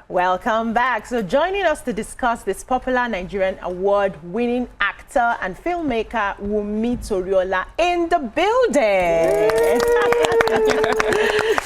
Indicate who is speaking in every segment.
Speaker 1: Welcome back. So joining us to discuss this popular Nigerian award-winning actor and filmmaker Wunmi Toriola in the building.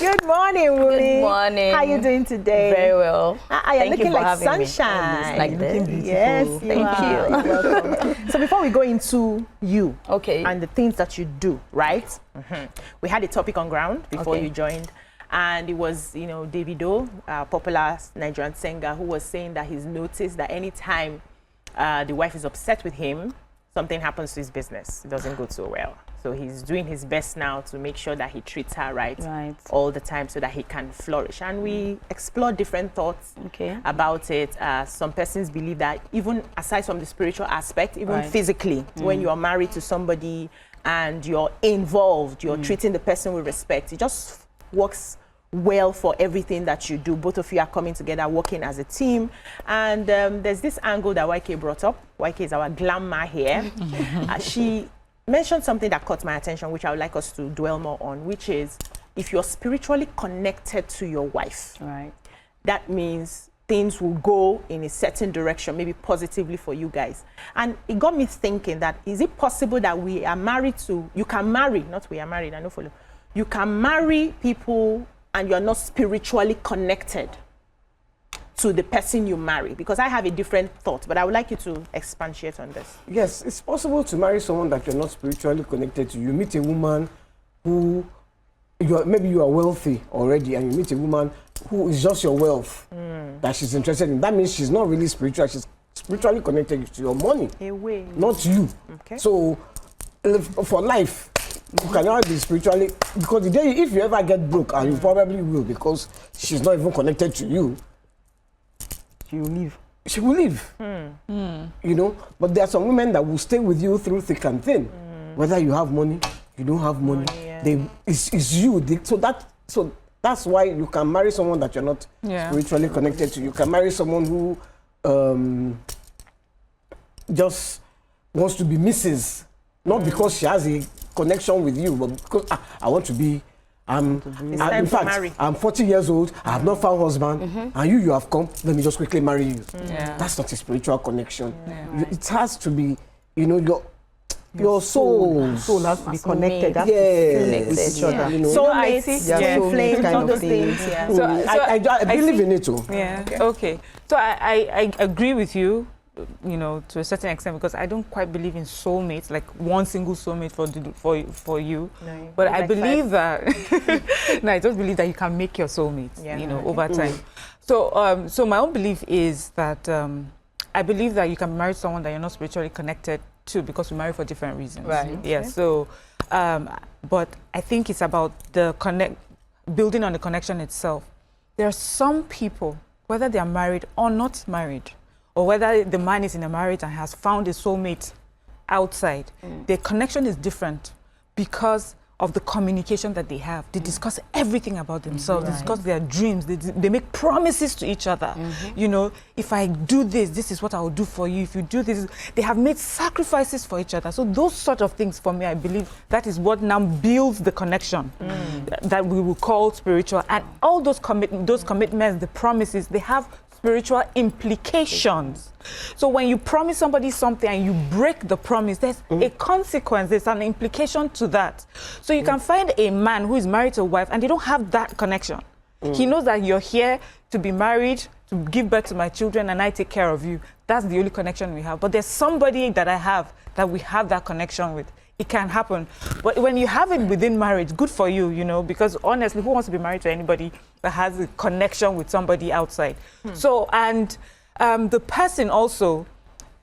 Speaker 1: Good morning, Wunmi.
Speaker 2: Good morning.
Speaker 1: How are you doing today?
Speaker 2: Very well.
Speaker 1: You're looking like sunshine.
Speaker 2: Like this.
Speaker 1: Yes,
Speaker 2: Thank you.
Speaker 1: You're welcome. So before we go into you and the things that you do, right? We had a topic on ground before you joined. And it was, you know, Davido, a popular Nigerian singer, who was saying that he's noticed that anytime the wife is upset with him, something happens to his business. It doesn't go so well. So he's doing his best now to make sure that he treats her right all the time so that he can flourish. And we explore different thoughts about it. Some persons believe that even aside from the spiritual aspect, even physically, when you are married to somebody and you're involved, you're treating the person with respect, it just works well for everything that you do. Both of you are coming together, working as a team. And there's this angle that YK brought up. YK is our glamour here. She mentioned something that caught my attention, which I would like us to dwell more on, which is if you're spiritually connected to your wife, that means things will go in a certain direction, maybe positively for you guys. And it got me thinking that, is it possible that we are married to, you can marry, not we are married, I know follow, you can marry people and you're not spiritually connected to the person you marry? Because I have a different thought, but I would like you to expatiate on this.
Speaker 3: Yes, it's possible to marry someone that you're not spiritually connected to. You meet a woman who, maybe you are wealthy already, and you meet a woman who is just your wealth that she's interested in. That means she's not really spiritual. She's spiritually connected to your money, not you. So, for life, you cannot be spiritually, because the day if you ever get broke, and you probably will, because she's not even connected to you, she will leave. She will leave. You know, but there are some women that will stay with you through thick and thin, whether you have money, you don't have money. It's you. So that's why you can marry someone that you're not spiritually connected to. You can marry someone who just wants to be Mrs. Not because she has a connection with you, but because I want to be. In fact, I'm 40 years old. I have not found a husband, and you have come. Let me just quickly marry you. That's not a spiritual connection. It has to be, you know, your soul.
Speaker 1: Soul has to be connected.
Speaker 3: Yes,
Speaker 1: with each other.
Speaker 3: You know.
Speaker 1: So I see flames, all those things.
Speaker 3: So I believe in it too.
Speaker 4: Okay. So I agree with you, you know, to a certain extent, because I don't quite believe in soulmates, like one single soulmate for you. No, but I believe that no, I don't believe that you can make your soulmates, you know, over time. So so my own belief is that I believe that you can marry someone that you're not spiritually connected to, because we marry for different reasons. Yeah. So but I think it's about building on the connection itself. There are some people, whether they are married or not married, or whether the man is in a marriage and has found a soulmate outside, their connection is different because of the communication that they have. They discuss everything about themselves. They discuss their dreams. They make promises to each other. You know, if I do this, this is what I will do for you. If you do this, they have made sacrifices for each other. So those sort of things, for me, I believe that is what now builds the connection that we will call spiritual. And all those commitments, the promises, they have spiritual implications. So when you promise somebody something and you break the promise, there's a consequence, there's an implication to that. So you can find a man who is married to a wife and they don't have that connection. He knows that you're here to be married, to give birth to my children, and I take care of you. That's the only connection we have. But there's somebody that I have that we have that connection with. It can happen. But when you have it within marriage, good for you, you know, because honestly, who wants to be married to anybody that has a connection with somebody outside? So, and the person also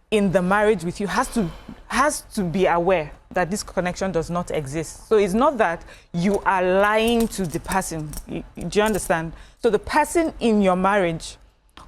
Speaker 4: in the marriage with you has to be aware that this connection does not exist. So it's not that you are lying to the person. Do you understand? So the person in your marriage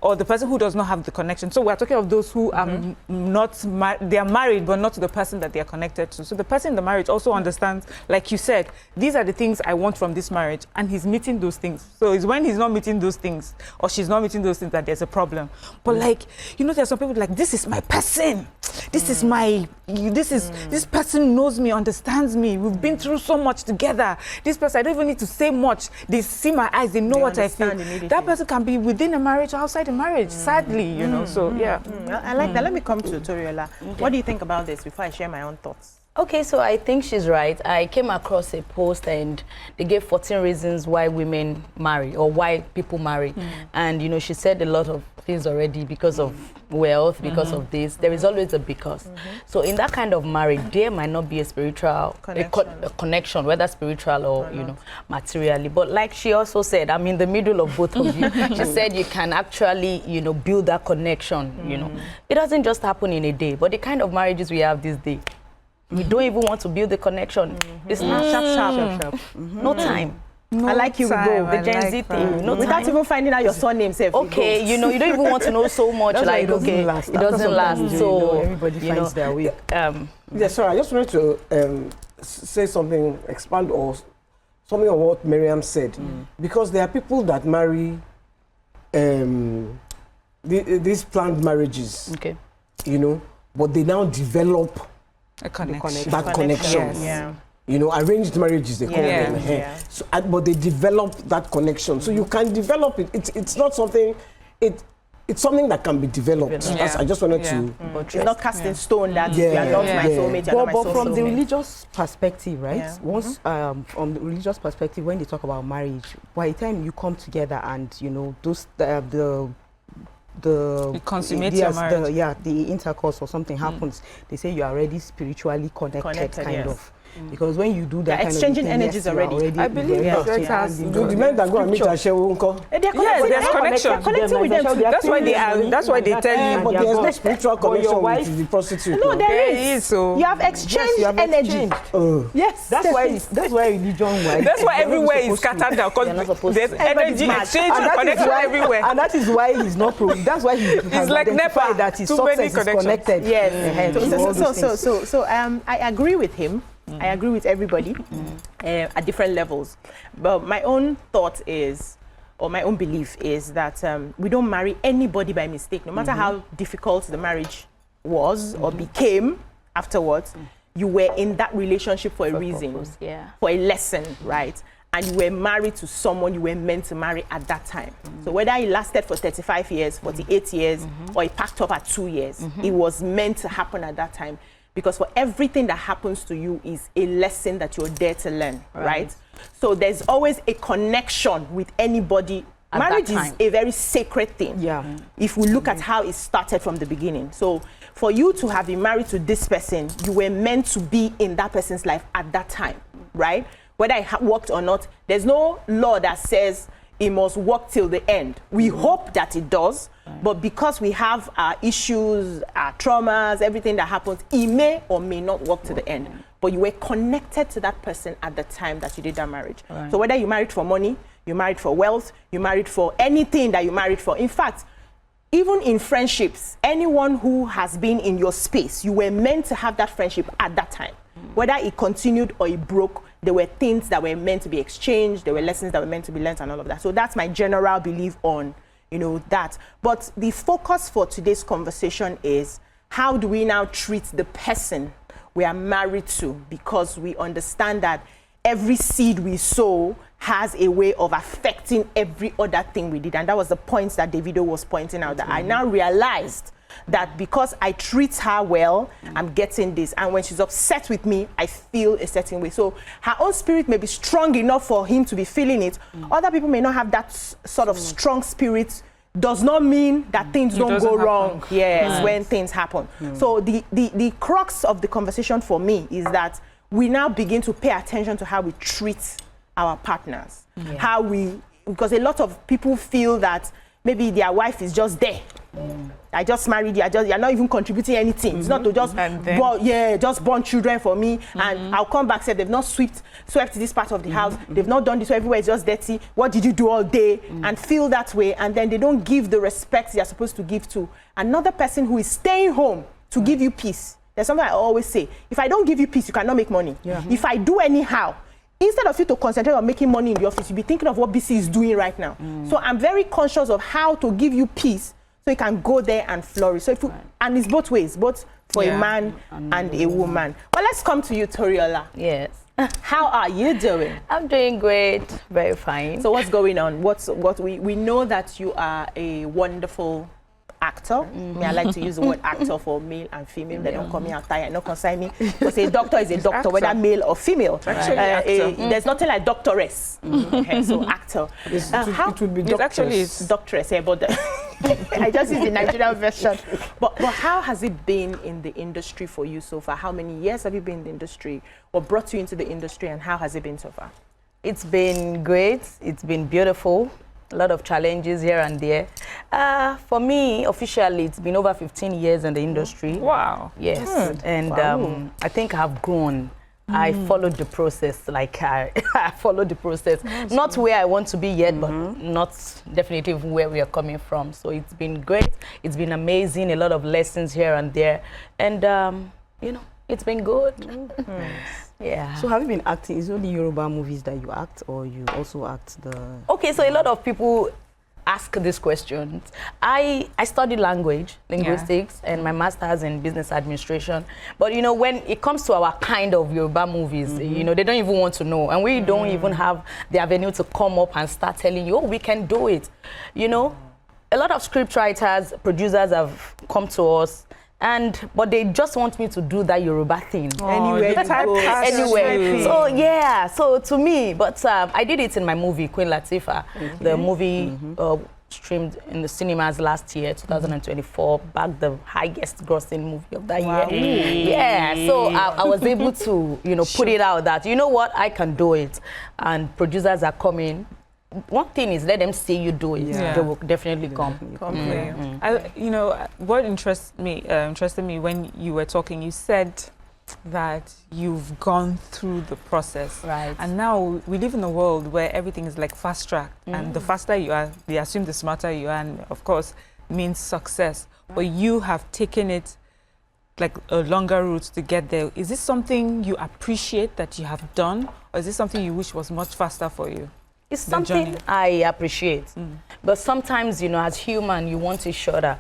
Speaker 4: or the person who does not have the connection. So we're talking of those who are they are married, but not to the person that they are connected to. So the person in the marriage also understands, like you said, these are the things I want from this marriage, and he's meeting those things. So it's when he's not meeting those things, or she's not meeting those things, that there's a problem. But like, you know, there's some people like, this is my person. This is my, this person knows me, understands me. We've been through so much together. This person, I don't even need to say much. They see my eyes, they know what I feel. That person can be within a marriage or outside a marriage, sadly, you know, so yeah.
Speaker 1: I like that. Let me come to Toriola. What do you think about this before I share my own thoughts?
Speaker 2: Okay, so I think she's right. I came across a post and they gave 14 reasons why women marry or why people marry. And, you know, she said a lot of things already because of wealth, because of this. There is always a because. So in that kind of marriage, there might not be a spiritual connection, whether spiritual or, you know, materially. But like she also said, I'm in the middle of both of you. She said you can actually, you know, build that connection, you know. It doesn't just happen in a day, but the kind of marriages we have this day, we don't even want to build the connection. It's not sharp. No time.
Speaker 1: No I like you with go.
Speaker 2: The Gen Z thing. No
Speaker 1: without even finding out your surname, self.
Speaker 2: Okay, you know, you don't even want to know so much. Like, okay, it doesn't last. So
Speaker 3: everybody finds their way. Yeah, sorry, I just wanted to say something, expand or something on what Miriam said, because there are people that marry these planned marriages. Okay, you know, but they now develop
Speaker 4: a connection.
Speaker 3: That connection.
Speaker 1: Yes. Yeah.
Speaker 3: You know, arranged marriages, they call them. Yeah. So, but they develop that connection. So you can develop it. It's not something, it's something that can be developed. Yeah. I just wanted to...
Speaker 1: But you're not cast in stone that you are not my soulmate, you're not my
Speaker 5: But from the religious perspective, right? Yeah. Once, from the religious perspective, when they talk about marriage, by the time you come together and, you know, those,
Speaker 4: you consummate your marriage.
Speaker 5: The intercourse or something happens, they say you are already spiritually connected kind of. Because when you do that,
Speaker 1: they're exchanging energies already.
Speaker 4: I believe
Speaker 3: the men that go and meet Ashewo,
Speaker 4: there's connection.
Speaker 1: They're connecting with them.
Speaker 4: That's why they are. That's why they tell you.
Speaker 3: But there's no spiritual connection with the prostitute.
Speaker 1: No, there is.
Speaker 4: So
Speaker 1: you have exchanged energy. Yes,
Speaker 5: that's why religion.
Speaker 4: That's why everywhere is scattered down. Because there's energy exchange connection everywhere.
Speaker 5: And that is why he's not. That's why he's
Speaker 4: like NEPA.
Speaker 5: That his success is connected.
Speaker 1: Yes. So I agree with him. I agree with everybody at different levels. But my own thought is, or my own belief is that we don't marry anybody by mistake. No matter how difficult the marriage was or became afterwards, you were in that relationship for a reason, for a lesson, right? And you were married to someone you were meant to marry at that time. So whether it lasted for 35 years, 48 years, or it packed up at 2 years, it was meant to happen at that time. Because for everything that happens to you is a lesson that you're there to learn, right? So there's always a connection with anybody. Marriage is a very sacred thing. Yeah. If we look at how it started from the beginning. So for you to have been married to this person, you were meant to be in that person's life at that time, right? Whether it worked or not, there's no law that says it must work till the end. We hope that it does, but because we have our issues, our traumas, everything that happens, it may or may not work to the end. But you were connected to that person at the time that you did that marriage. So whether you married for money, you married for wealth, you married for anything that you married for. In fact, even in friendships, anyone who has been in your space, you were meant to have that friendship at that time. Whether it continued or it broke, there were things that were meant to be exchanged, there were lessons that were meant to be learned and all of that. So that's my general belief on, you know, that. But the focus for today's conversation is, how do we now treat the person we are married to? Because we understand that every seed we sow has a way of affecting every other thing we did. And that was the points that Davido was pointing out, that I now realized that because I treat her well, I'm getting this. And when she's upset with me, I feel a certain way. So her own spirit may be strong enough for him to be feeling it. Other people may not have that sort of strong spirit. Does not mean that things don't go wrong. Yes, when things happen. So the crux of the conversation for me is that we now begin to pay attention to how we treat our partners. How we, because a lot of people feel that maybe their wife is just there I just married you. You're not even contributing anything. It's not to just just born children for me, and I'll come back say they've not swept this part of the house. They've not done this. So everywhere is just dirty. What did you do all day? And feel that way, and then they don't give the respect they're supposed to give to another person who is staying home to give you peace. There's something I always say: if I don't give you peace, you cannot make money. If I do anyhow, instead of you to concentrate on making money in the office, you'll be thinking of what BC is doing right now. So I'm very conscious of how to give you peace so you can go there and flourish. So if you, and it's both ways, both for a man and a woman. Well, let's come to you, Toriola.
Speaker 2: Yes.
Speaker 1: How are you doing?
Speaker 2: I'm doing great, very fine.
Speaker 1: So what's going on? What we know that you are a wonderful actor. I like to use the word actor for male and female. They don't call me out there, not consign me. Because a doctor is a doctor, whether male or female. There's nothing like doctoress. So actor.
Speaker 3: It would be
Speaker 1: doctoress. But I just use the Nigerian version. But how has it been in the industry for you so far? How many years have you been in the industry? What brought you into the industry, and how has it been so far?
Speaker 2: It's been great. It's been beautiful. A lot of challenges here and there. For me, officially, it's been over 15 years in the industry.
Speaker 4: Wow.
Speaker 2: Yes. And I think I've grown. I followed the process, I followed the process. Not where I want to be yet, but not definitively where we are coming from. So it's been great. It's been amazing. A lot of lessons here and there. And, it's been good. Yeah.
Speaker 5: So have you been acting? Is it only Yoruba movies that you act, or you also act the...
Speaker 2: Okay, so a lot of people ask these questions. I studied linguistics, and my master's in business administration. But, when it comes to our kind of Yoruba movies, they don't even want to know. And we don't even have the avenue to come up and start telling you, oh, we can do it. A lot of script writers, producers have come to us, but they just want me to do that Yoruba thing.
Speaker 1: Anyway.
Speaker 2: So to me, but I did it in my movie, Queen Latifah. The movie streamed in the cinemas last year, 2024, back the highest grossing movie of that year. Yeah, so I was able to, put it out that, you know what, I can do it. And producers are coming. One thing is, let them see you do it. They will definitely come.
Speaker 4: What interested me when you were talking, you said that you've gone through the process.
Speaker 2: Right.
Speaker 4: And now we live in a world where everything is like fast track. And the faster you are, they assume the smarter you are, and of course means success. But you have taken it like a longer route to get there. Is this something you appreciate that you have done, or is this something you wish was much faster for you?
Speaker 2: It's something I appreciate, but sometimes, as human, you want it shorter.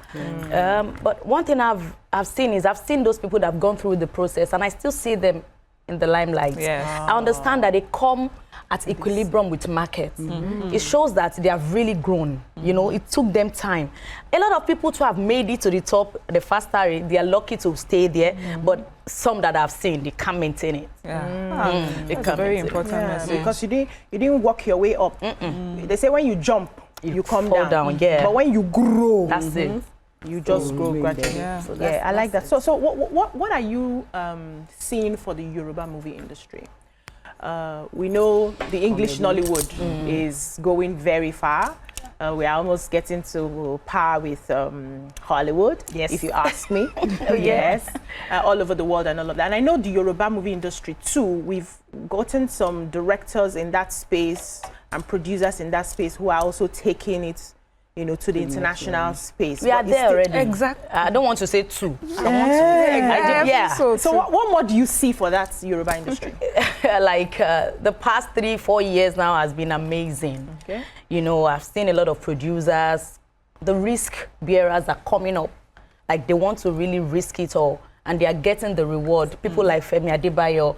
Speaker 2: But one thing I've seen those people that have gone through the process, and I still see them in the limelight. I understand that they come at equilibrium with markets. It shows that they have really grown. It took them time. A lot of people to have made it to the top, the faster, they are lucky to stay there, but some that I've seen, they can't maintain it.
Speaker 4: That's a very important message.
Speaker 1: Because you didn't work your way up. They say when you jump, you come
Speaker 2: fall down. But
Speaker 1: when you grow,
Speaker 2: that's it.
Speaker 1: You just grow gradually.
Speaker 2: So
Speaker 1: I like that. So what are you seeing for the Yoruba movie industry? We know the English Nollywood is going very far. We are almost getting to par with Hollywood, if you ask me. All over the world and all of that. And I know the Yoruba movie industry too. We've gotten some directors in that space and producers in that space who are also taking it, to the international space.
Speaker 2: We are there already.
Speaker 4: Exactly.
Speaker 2: I don't want to say two.
Speaker 1: So what more do you see for that Yoruba industry?
Speaker 2: The past 3-4 years now has been amazing.
Speaker 1: Okay.
Speaker 2: I've seen a lot of producers. The risk bearers are coming up. Like, they want to really risk it all, and they are getting the reward. People like Femi Adebayo.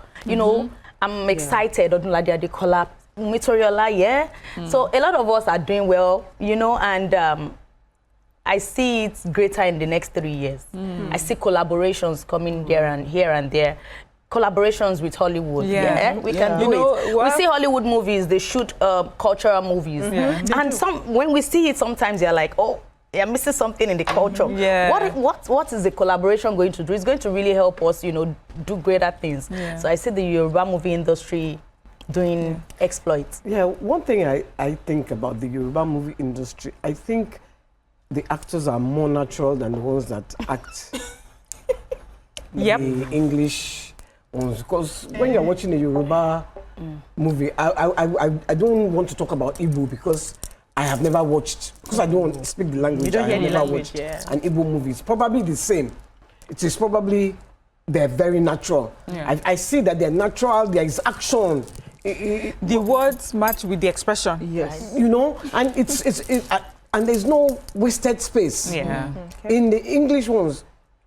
Speaker 2: I'm excited. Odunlade Adekola, Wunmi Toriola, So a lot of us are doing well, and I see it greater in the next 3 years. I see collaborations coming here and there. Collaborations with Hollywood. We can do it. We see Hollywood movies, they shoot cultural movies. And when we see it, sometimes you're like, oh, you're missing something in the culture. What is the collaboration going to do? It's going to really help us, do greater things. So I see the Yoruba movie industry doing exploits.
Speaker 3: One thing I think about the Yoruba movie industry, I think the actors are more natural than the ones that act
Speaker 4: Yep.
Speaker 3: the English ones. Because when you're watching a Yoruba movie, I don't want to talk about Igbo because I have never watched, because I don't speak the language.
Speaker 1: You don't hear
Speaker 3: I have
Speaker 1: the
Speaker 3: never
Speaker 1: language,
Speaker 3: watched an Igbo movie. It's probably the same. It is probably, they're very natural.
Speaker 4: Yeah.
Speaker 3: I see that they're natural, there is action.
Speaker 4: The words match with the expression.
Speaker 5: Yes.
Speaker 3: You know, and and there's no wasted space.
Speaker 4: Yeah.
Speaker 3: In the English ones,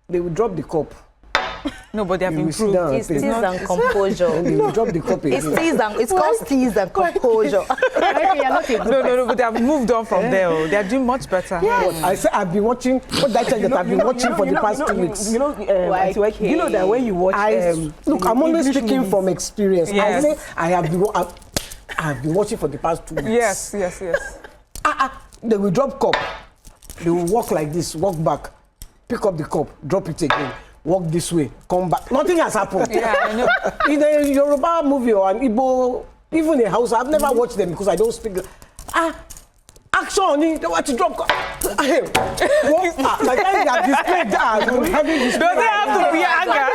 Speaker 3: they will drop the cup.
Speaker 4: No, but they have
Speaker 3: You will sit
Speaker 4: improved.
Speaker 3: down and
Speaker 2: It's
Speaker 3: think,
Speaker 2: tease and composure.
Speaker 3: and they will drop the cup
Speaker 2: It's
Speaker 3: again.
Speaker 2: tease and it's called tease and composure.
Speaker 4: No, but they have moved on from there. Oh. They are doing much better.
Speaker 3: What? I say I've been watching. What that that I've been watching for the past 2 weeks.
Speaker 5: You know that when you watch.
Speaker 3: Look, I'm only
Speaker 5: English
Speaker 3: speaking
Speaker 5: movies,
Speaker 3: from experience.
Speaker 4: Yes.
Speaker 3: I say I have been watching for the past 2 weeks.
Speaker 4: Yes.
Speaker 3: They will drop cup. They will walk like this, walk back, pick up the cup, drop it again, walk this way, come back. Nothing has happened.
Speaker 4: Yeah, I know.
Speaker 3: In a Yoruba movie or an Igbo, even a house, I've never watched them because I don't speak. Action, they want to drop. Like they have displayed that.
Speaker 4: Doesn't have to be anger.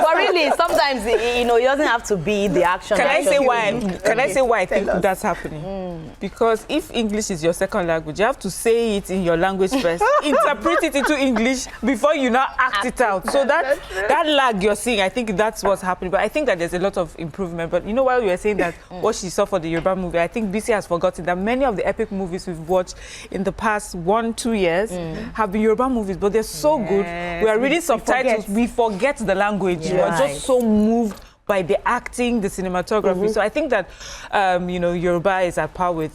Speaker 2: But really, sometimes it doesn't have to be the action.
Speaker 4: Can I say why? Can I
Speaker 1: Okay,
Speaker 4: say why I think
Speaker 1: tell us.
Speaker 4: that's happening? Because if English is your second language, you have to say it in your language first, interpret it into English before you now act it out. So that lag you're seeing, I think that's what's happening. But I think that there's a lot of improvement. But you know, while you were saying that what she saw for the Yoruba movie, I think BC has forgotten that many of the epic movies we've watched in the past 1-2 years have been Yoruba movies, but they're so good. We are reading subtitles. We forget the language.
Speaker 1: Yeah.
Speaker 4: We're just so moved by the acting, the cinematography. So I think that, Yoruba is at par with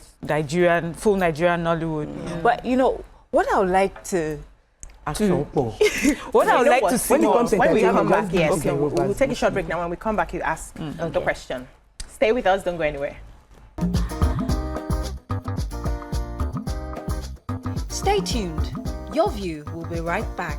Speaker 4: full Nigerian Nollywood. But, what I would like to... What I would like to see
Speaker 5: When it
Speaker 4: more...
Speaker 5: comes to
Speaker 1: when we come
Speaker 5: entertainment,
Speaker 1: back, yes,
Speaker 5: okay,
Speaker 1: we'll take a short break now. When we come back, you ask the question. Stay with us, don't go anywhere.
Speaker 6: Stay tuned. Your View will be right back.